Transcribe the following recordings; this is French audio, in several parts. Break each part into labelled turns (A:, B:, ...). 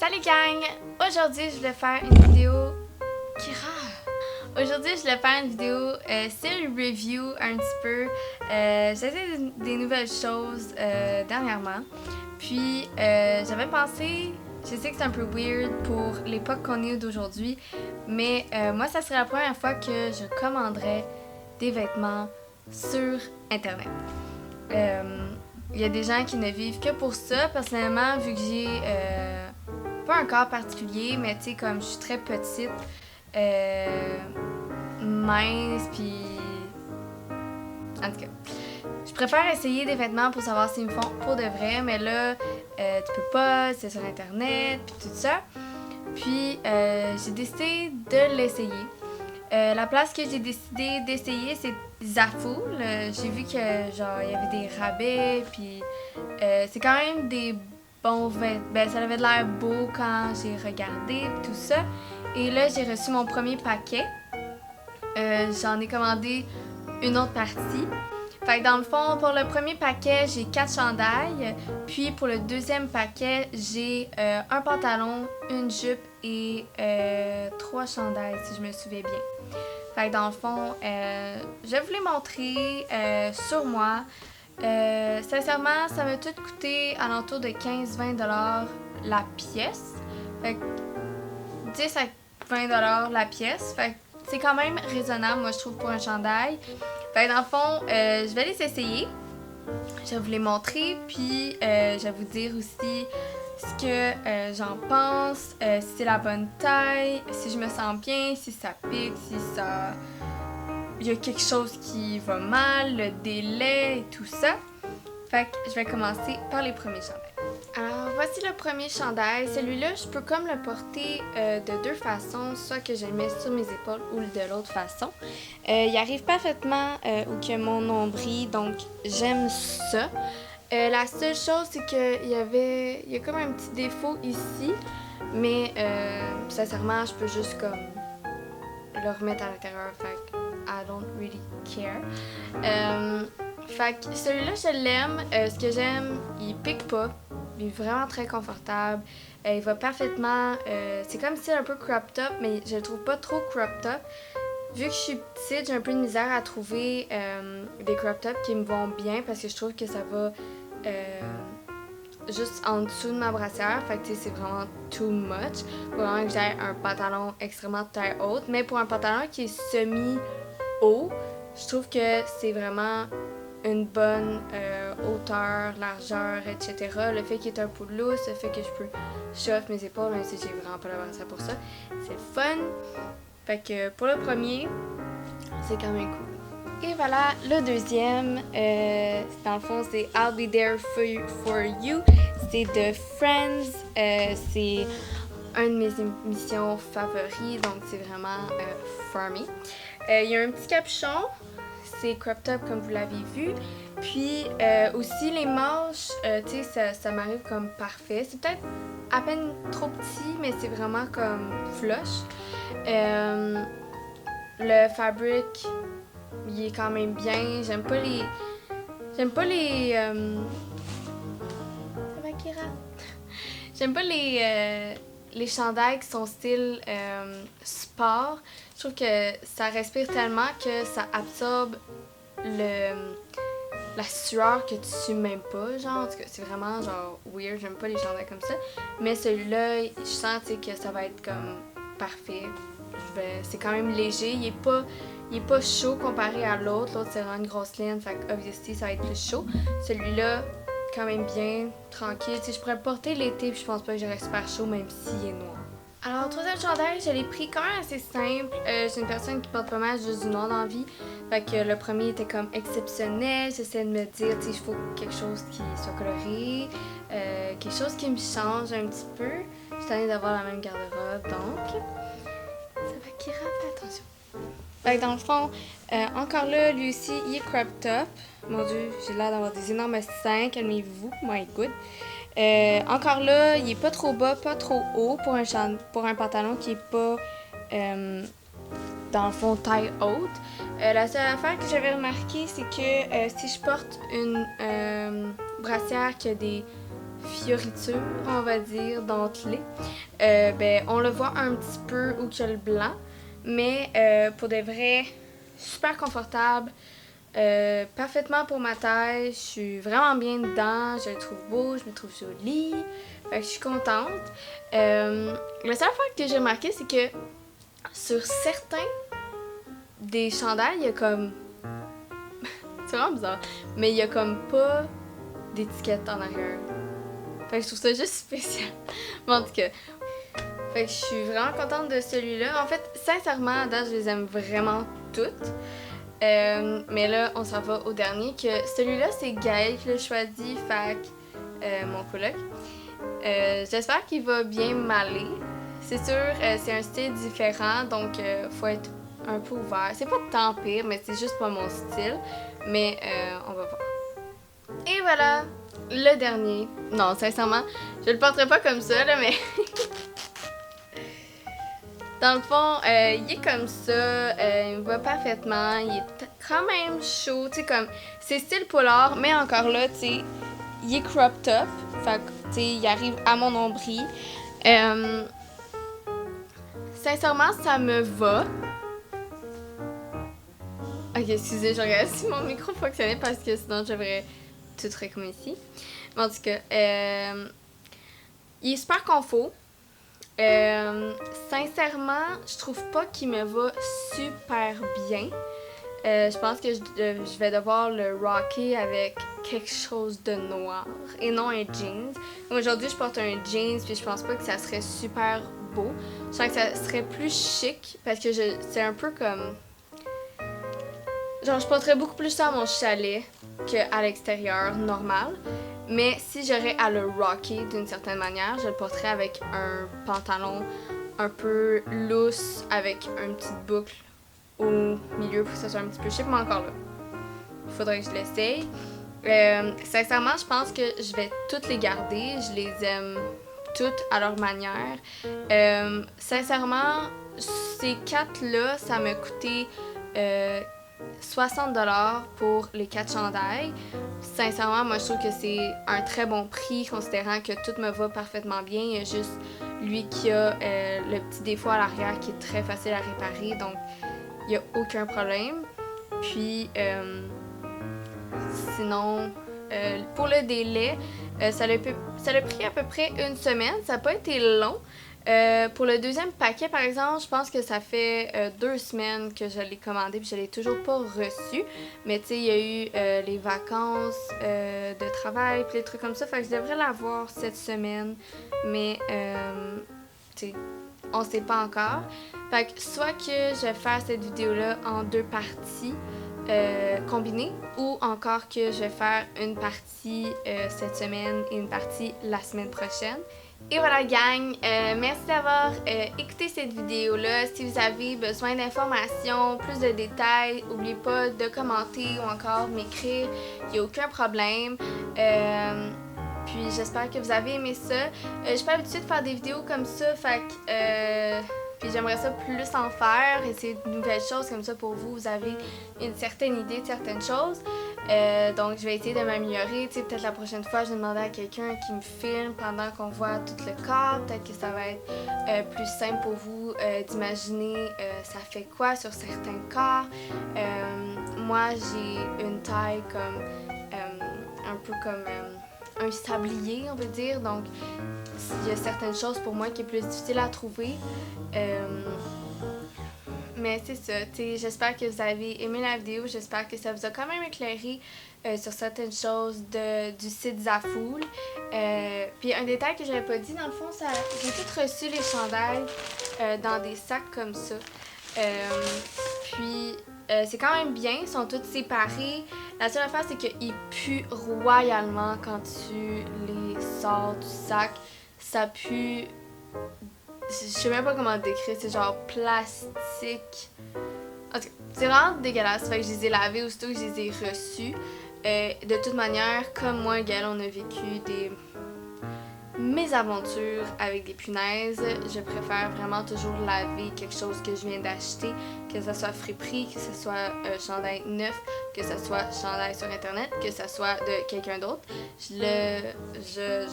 A: Salut gang! Aujourd'hui, je voulais faire une vidéo... Aujourd'hui, je voulais faire une vidéo style review un petit peu. J'ai essayé des nouvelles choses dernièrement. Puis, j'avais pensé... Je sais que c'est un peu weird pour l'époque qu'on est d'aujourd'hui, mais moi, ça serait la première fois que je commanderais des vêtements sur Internet. Il y a des gens qui ne vivent que pour ça. Personnellement, vu que j'ai pas un corps particulier, mais tu sais, comme je suis très petite, mince, puis en tout cas, je préfère essayer des vêtements pour savoir s'ils me font pour de vrai, mais là, tu peux pas, c'est sur Internet, puis tout ça. Puis, j'ai décidé de l'essayer. La place que j'ai décidé d'essayer, c'est Zaful. J'ai vu que genre il y avait des rabais, puis c'est quand même des bons vêtements. Ben, ça avait de l'air beau quand j'ai regardé tout ça. Et là, j'ai reçu mon premier paquet. J'en ai commandé une autre partie. Fait que dans le fond, pour le premier paquet, j'ai 4 chandails. Puis pour le deuxième paquet, j'ai un pantalon, une jupe et 3 chandails, si je me souviens bien. Fait que dans le fond, je vais vous les montrer sur moi. Sincèrement, ça m'a tout coûté à l'entour de 15-20$ la pièce. Fait que 10 à 20$ la pièce. Fait que c'est quand même raisonnable, moi, je trouve, pour un chandail. Fait que dans le fond, je vais les essayer. Je vais vous les montrer, puis je vais vous dire aussi ce que j'en pense, si c'est la bonne taille, si je me sens bien, si ça pique, si ça... il y a quelque chose qui va mal, le délai et tout ça. Fait que je vais commencer par les premiers chandails. Alors, voici le premier chandail. Celui-là, je peux comme le porter de deux façons, soit que je le mets sur mes épaules ou de l'autre façon. Il arrive parfaitement où que mon nombril, donc j'aime ça. La seule chose, c'est qu'il y a comme un petit défaut ici, mais sincèrement, je peux juste comme le remettre à l'intérieur, fait que I don't really care. Fait que celui-là, je l'aime. Ce que j'aime, il pique pas. Il est vraiment très confortable. Il va parfaitement... c'est comme si c'était un peu crop top, mais je le trouve pas trop crop top. Vu que je suis petite, j'ai un peu de misère à trouver des crop tops qui me vont bien parce que je trouve que ça va juste en dessous de ma brassière. Fait que c'est vraiment too much. Faut vraiment que j'aie un pantalon extrêmement taille haute. Mais pour un pantalon qui est semi-haut, je trouve que c'est vraiment une bonne hauteur, largeur, etc. Le fait qu'il est un peu loose, le fait que je peux chauffer mes épaules, même si j'ai vraiment pas la brassière pour ça, c'est le fun. Fait que pour le premier, c'est quand même cool. Et voilà, le deuxième, dans le fond, c'est I'll Be There for You. C'est de Friends. C'est un de mes émissions favoris, donc c'est vraiment for me. Il y a un petit capuchon. C'est crop top comme vous l'avez vu. Puis aussi les manches, tu sais, ça m'arrive comme parfait. C'est peut-être à peine trop petit, mais c'est vraiment comme flush. Le fabric, il est quand même bien. J'aime pas les... J'aime pas les... J'aime pas les chandails qui sont style sport. Je trouve que ça respire tellement que ça absorbe la sueur que tu suis même pas, genre. En tout cas, c'est vraiment genre weird. J'aime pas les chandails comme ça. Mais celui-là, je sens que ça va être comme parfait. C'est quand même léger. Il est pas chaud comparé à l'autre. L'autre, c'est vraiment une grosse laine. Fait que, obviously, ça va être plus chaud. Celui-là, quand même bien, tranquille. Tu sais, je pourrais le porter l'été, puis je pense pas que j'aurais super chaud, même s'il est noir. Alors, le troisième chandail, je l'ai pris quand même assez simple. Je suis une personne qui porte pas mal juste du noir dans la vie. Fait que le premier était comme exceptionnel. J'essaie de me dire, tu sais, il faut quelque chose qui soit coloré, quelque chose qui me change un petit peu. Je suis tannée d'avoir la même garde-robe, donc ça va Kira, fais attention. Fait que dans le fond, encore là, lui aussi, il est crop top. Mon Dieu, j'ai l'air d'avoir des énormes seins, calmez-vous, my good. Encore là, il est pas trop bas, pas trop haut pour un pantalon qui est pas, dans le fond, taille haute. La seule affaire que j'avais remarqué, c'est que si je porte une brassière qui a des fioritures, on va dire, dentelées, ben, on le voit un petit peu où qu'il y a le blanc, mais pour de vrai, super confortable, parfaitement pour ma taille, je suis vraiment bien dedans, je le trouve beau, je me trouve jolie, fait que je suis contente. La seule fois que j'ai remarqué, c'est que sur certains des chandails, il y a comme... c'est vraiment bizarre, mais il y a comme pas d'étiquette en arrière. Fait que je trouve ça juste spécial. Mais en tout cas, fait que je suis vraiment contente de celui-là. En fait, sincèrement, à date, je les aime vraiment toutes. Mais là, on s'en va au dernier. Que celui-là, c'est Gaël qui l'a choisi, fait mon coloc. J'espère qu'il va bien m'aller. C'est sûr, c'est un style différent, donc faut être un peu ouvert. C'est pas tant pire, mais c'est juste pas mon style. Mais on va voir. Et voilà, le dernier. Non, sincèrement, je le porterai pas comme ça, là, mais... Dans le fond, il est comme ça, il me va parfaitement, il est quand même chaud, tu sais, comme... C'est style polar, mais encore là, tu sais, il est crop top, fait que, tu sais, il arrive à mon nombril. Sincèrement, ça me va. Ok, excusez, je regarde si mon micro fonctionnait parce que sinon j'aurais tout comme ici. Mais en tout cas, il est super confort. Sincèrement, je trouve pas qu'il me va super bien. Je pense que je vais devoir le rocker avec quelque chose de noir et non un jeans. Aujourd'hui, je porte un jeans puis je pense pas que ça serait super beau. Je sens que ça serait plus chic parce que c'est un peu comme... Genre, je porterais beaucoup plus ça à mon chalet qu'à l'extérieur, normal. Mais si j'aurais à le rocker d'une certaine manière, je le porterais avec un pantalon un peu loose, avec une petite boucle au milieu pour que ça soit un petit peu chic, mais encore là, il faudrait que je l'essaye. Sincèrement, je pense que je vais toutes les garder. Je les aime toutes à leur manière. Sincèrement, ces 4-là, ça m'a coûté 60$ pour les 4 chandails. Sincèrement, moi je trouve que c'est un très bon prix considérant que tout me va parfaitement bien. Il y a juste lui qui a le petit défaut à l'arrière qui est très facile à réparer, donc il n'y a aucun problème. Puis sinon, pour le délai, ça a pris à peu près une semaine. Ça n'a pas été long. Pour le deuxième paquet, par exemple, je pense que ça fait 2 semaines que je l'ai commandé puis je l'ai toujours pas reçu. Mais tu sais, il y a eu les vacances de travail puis des trucs comme ça. Fait que je devrais l'avoir cette semaine. Mais tu sais, on sait pas encore. Fait que soit que je vais faire cette vidéo-là en 2 parties combinées ou encore que je vais faire une partie cette semaine et une partie la semaine prochaine. Et voilà gang, merci d'avoir écouté cette vidéo-là. Si vous avez besoin d'informations, plus de détails, n'oubliez pas de commenter ou encore m'écrire, il n'y a aucun problème. Puis j'espère que vous avez aimé ça. Je suis pas habituée de faire des vidéos comme ça, fait que puis j'aimerais ça plus en faire, essayer de nouvelles choses comme ça pour vous. Vous avez une certaine idée de certaines choses. Donc je vais essayer de m'améliorer. Peut-être la prochaine fois, je vais demander à quelqu'un qui me filme pendant qu'on voit tout le corps. Peut-être que ça va être plus simple pour vous d'imaginer ça fait quoi sur certains corps. Moi, j'ai une taille comme un peu comme un sablier, on veut dire. Donc, il y a certaines choses pour moi qui est plus difficile à trouver. Mais c'est ça, j'espère que vous avez aimé la vidéo, j'espère que ça vous a quand même éclairé sur certaines choses du site Zaful. Puis un détail que j'avais pas dit, dans le fond, j'ai tout reçu les chandails dans des sacs comme ça. Puis c'est quand même bien, ils sont tous séparés. La seule affaire, c'est qu'ils puent royalement quand tu les sors du sac. Ça pue... Je sais même pas comment le décrire, c'est genre plastique. En tout cas, c'est vraiment dégueulasse. Fait que je les ai lavés aussitôt que je les ai reçus. De toute manière, comme moi et Gaël, on a vécu des mes aventures avec des punaises, je préfère vraiment toujours laver quelque chose que je viens d'acheter, que ce soit friperie, que ce soit un chandail neuf, que ce soit chandail sur internet, que ce soit de quelqu'un d'autre. Ouais, je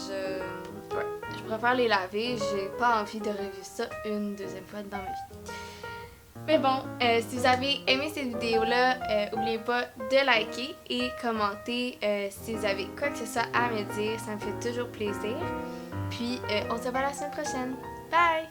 A: préfère les laver, j'ai pas envie de revivre ça une deuxième fois dans ma vie. Mais bon, si vous avez aimé cette vidéo-là, n'oubliez pas de liker et commenter si vous avez quoi que ce soit à me dire, ça me fait toujours plaisir. Puis, on se voit la semaine prochaine. Bye!